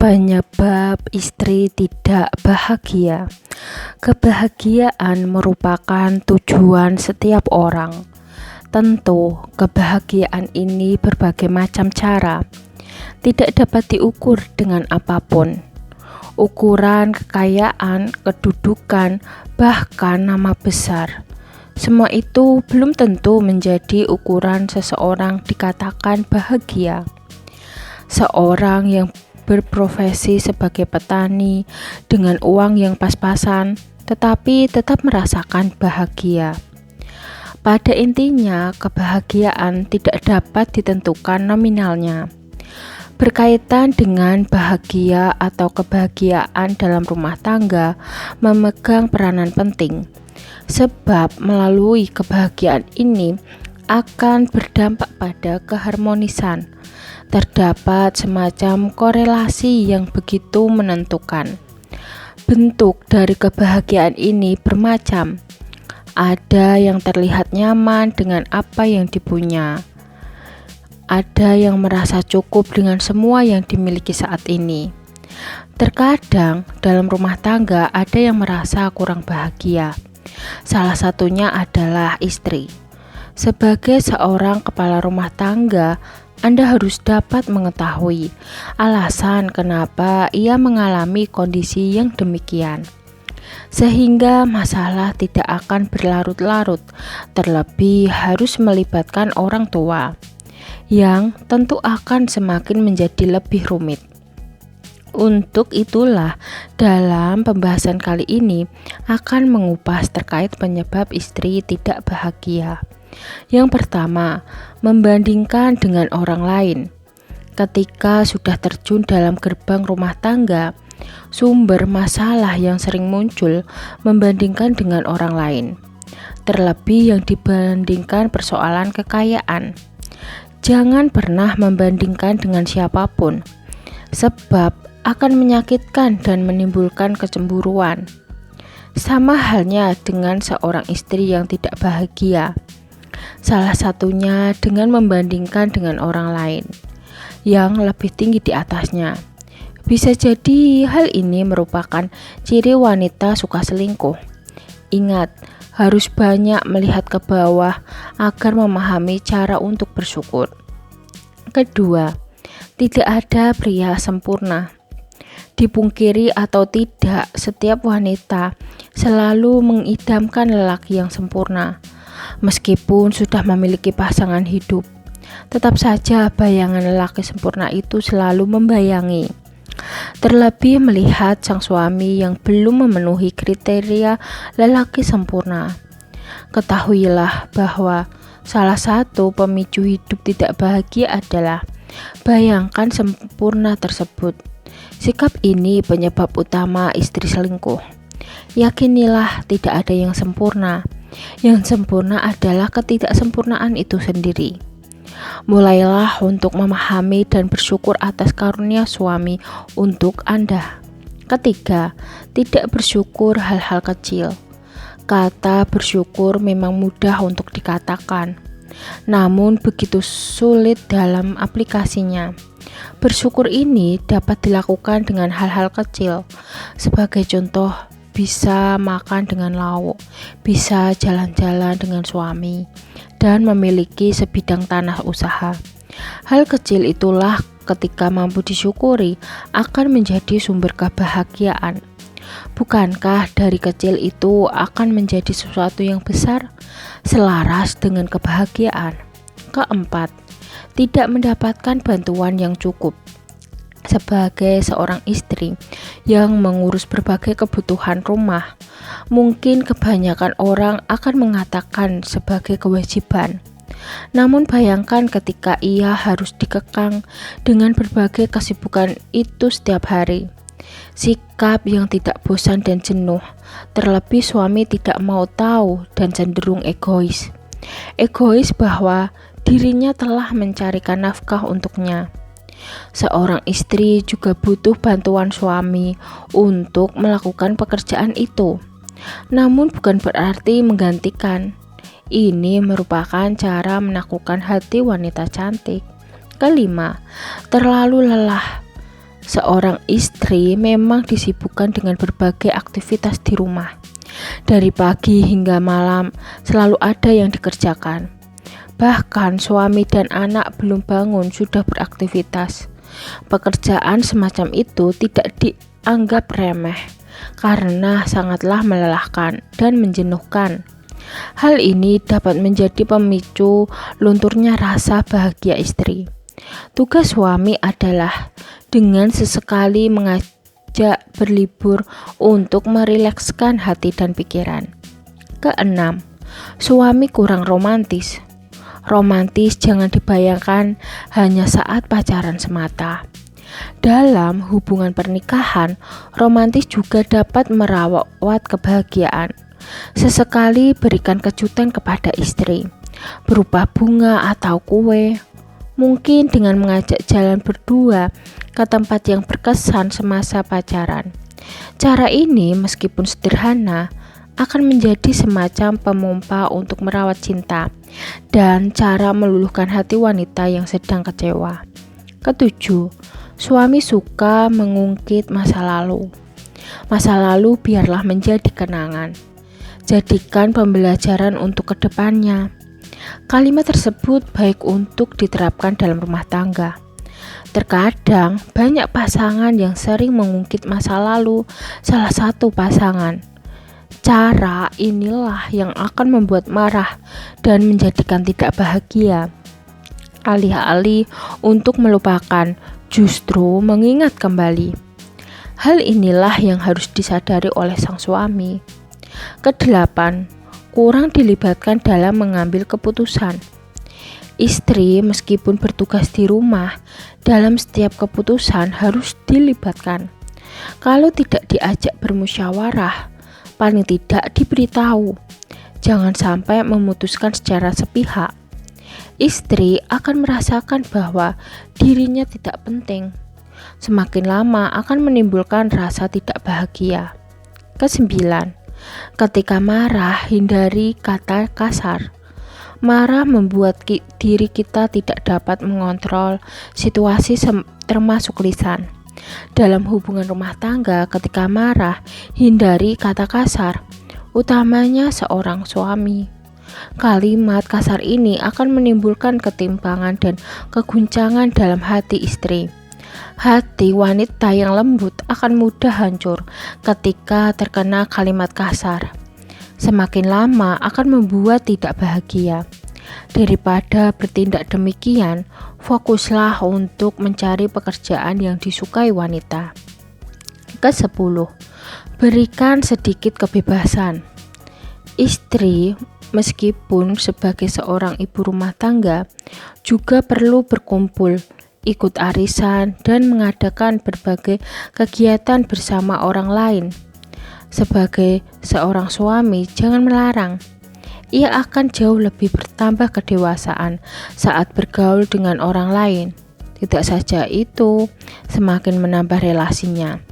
Penyebab istri tidak bahagia. Kebahagiaan merupakan tujuan setiap orang. Tentu, kebahagiaan ini berbagai macam cara. Tidak dapat diukur dengan apapun. Ukuran kekayaan, kedudukan, bahkan nama besar. Semua itu belum tentu menjadi ukuran seseorang dikatakan bahagia. Seorang yang berprofesi sebagai petani dengan uang yang pas-pasan, tetapi tetap merasakan bahagia. Pada intinya, kebahagiaan tidak dapat ditentukan nominalnya. Berkaitan dengan bahagia atau kebahagiaan dalam rumah tangga memegang peranan penting, sebab melalui kebahagiaan ini akan berdampak pada keharmonisan. Terdapat semacam korelasi yang begitu menentukan. Bentuk dari kebahagiaan ini bermacam. Ada yang terlihat nyaman dengan apa yang dipunya. Ada yang merasa cukup dengan semua yang dimiliki saat ini. Terkadang dalam rumah tangga ada yang merasa kurang bahagia. Salah satunya adalah istri. Sebagai seorang kepala rumah tangga, Anda harus dapat mengetahui alasan kenapa ia mengalami kondisi yang demikian, sehingga masalah tidak akan berlarut-larut. Terlebih harus melibatkan orang tua, yang tentu akan semakin menjadi lebih rumit. Untuk itulah, dalam pembahasan kali ini akan mengupas terkait penyebab istri tidak bahagia. Yang pertama, membandingkan dengan orang lain. Ketika sudah terjun dalam gerbang rumah tangga, sumber masalah yang sering muncul membandingkan dengan orang lain. Terlebih yang dibandingkan persoalan kekayaan. Jangan pernah membandingkan dengan siapapun, sebab akan menyakitkan dan menimbulkan kecemburuan. Sama halnya dengan seorang istri yang tidak bahagia. Salah satunya dengan membandingkan dengan orang lain yang lebih tinggi di atasnya. Bisa jadi hal ini merupakan ciri wanita suka selingkuh. Ingat, harus banyak melihat ke bawah agar memahami cara untuk bersyukur. Kedua, tidak ada pria sempurna. Dipungkiri atau tidak, setiap wanita selalu mengidamkan lelaki yang sempurna. Meskipun sudah memiliki pasangan hidup, tetap saja bayangan lelaki sempurna itu selalu membayangi. Terlebih melihat sang suami yang belum memenuhi kriteria lelaki sempurna. Ketahuilah bahwa salah satu pemicu hidup tidak bahagia adalah bayangkan sempurna tersebut. Sikap ini penyebab utama istri selingkuh. Yakinilah tidak ada yang sempurna. Yang sempurna adalah ketidaksempurnaan itu sendiri. Mulailah untuk memahami dan bersyukur atas karunia suami untuk Anda. Ketiga, tidak bersyukur hal-hal kecil. Kata bersyukur memang mudah untuk dikatakan, namun begitu sulit dalam aplikasinya. Bersyukur ini dapat dilakukan dengan hal-hal kecil. Sebagai contoh, bisa makan dengan lauk, bisa jalan-jalan dengan suami, dan memiliki sebidang tanah usaha. Hal kecil itulah ketika mampu disyukuri akan menjadi sumber kebahagiaan. Bukankah dari kecil itu akan menjadi sesuatu yang besar, selaras dengan kebahagiaan? Keempat, tidak mendapatkan bantuan yang cukup. Sebagai seorang istri yang mengurus berbagai kebutuhan rumah, mungkin kebanyakan orang akan mengatakan sebagai kewajiban. Namun bayangkan ketika ia harus dikekang dengan berbagai kesibukan itu setiap hari. Sikap yang tidak bosan dan jenuh, terlebih suami tidak mau tahu dan cenderung egois. Egois bahwa dirinya telah mencarikan nafkah untuknya. Seorang istri juga butuh bantuan suami untuk melakukan pekerjaan itu. Namun bukan berarti menggantikan. Ini merupakan cara menaklukkan hati wanita cantik. Kelima, terlalu lelah. Seorang istri memang disibukkan dengan berbagai aktivitas di rumah. Dari pagi hingga malam selalu ada yang dikerjakan. Bahkan suami dan anak belum bangun sudah beraktivitas. Pekerjaan semacam itu tidak dianggap remeh karena sangatlah melelahkan dan menjenuhkan. Hal ini dapat menjadi pemicu lunturnya rasa bahagia istri. Tugas suami adalah dengan sesekali mengajak berlibur untuk merilekskan hati dan pikiran. Keenam, suami kurang romantis. Romantis jangan dibayangkan hanya saat pacaran semata. Dalam hubungan pernikahan, romantis juga dapat merawat kebahagiaan. Sesekali berikan kejutan kepada istri, berupa bunga atau kue. Mungkin dengan mengajak jalan berdua ke tempat yang berkesan semasa pacaran. Cara ini meskipun sederhana, akan menjadi semacam pemompa untuk merawat cinta dan cara meluluhkan hati wanita yang sedang kecewa. Ketujuh, suami suka mengungkit masa lalu. Masa lalu biarlah menjadi kenangan. Jadikan pembelajaran untuk kedepannya. Kalimat tersebut baik untuk diterapkan dalam rumah tangga. Terkadang banyak pasangan yang sering mengungkit masa lalu salah satu pasangan. Cara inilah yang akan membuat marah dan menjadikan tidak bahagia. Alih-alih untuk melupakan, justru mengingat kembali. Hal inilah yang harus disadari oleh sang suami. Kedelapan, kurang dilibatkan dalam mengambil keputusan. Istri meskipun bertugas di rumah, dalam setiap keputusan harus dilibatkan. Kalau tidak diajak bermusyawarah, paling tidak diberitahu. Jangan sampai memutuskan secara sepihak. Istri akan merasakan bahwa dirinya tidak penting. Semakin lama akan menimbulkan rasa tidak bahagia. Kesembilan, ketika marah, hindari kata kasar. Marah membuat diri kita tidak dapat mengontrol situasi termasuk lisan. Dalam hubungan rumah tangga, ketika marah, hindari kata kasar, utamanya seorang suami. Kalimat kasar ini akan menimbulkan ketimpangan dan keguncangan dalam hati istri. Hati wanita yang lembut akan mudah hancur ketika terkena kalimat kasar. Semakin lama akan membuat tidak bahagia. Daripada bertindak demikian, fokuslah untuk mencari pekerjaan yang disukai wanita. Kesepuluh, berikan sedikit kebebasan. Istri, meskipun sebagai seorang ibu rumah tangga, juga perlu berkumpul, ikut arisan, dan mengadakan berbagai kegiatan bersama orang lain. Sebagai seorang suami, jangan melarang. Ia akan jauh lebih bertambah kedewasaan saat bergaul dengan orang lain. Tidak saja itu, semakin menambah relasinya.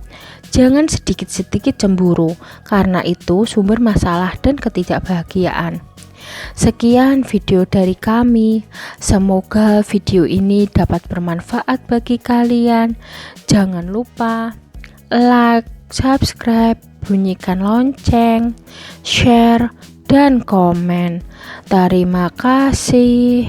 Jangan sedikit-sedikit cemburu, karena itu sumber masalah dan ketidakbahagiaan. Sekian video dari kami. Semoga video ini dapat bermanfaat bagi kalian. Jangan lupa like, subscribe, bunyikan lonceng, share, dan komen. Terima kasih.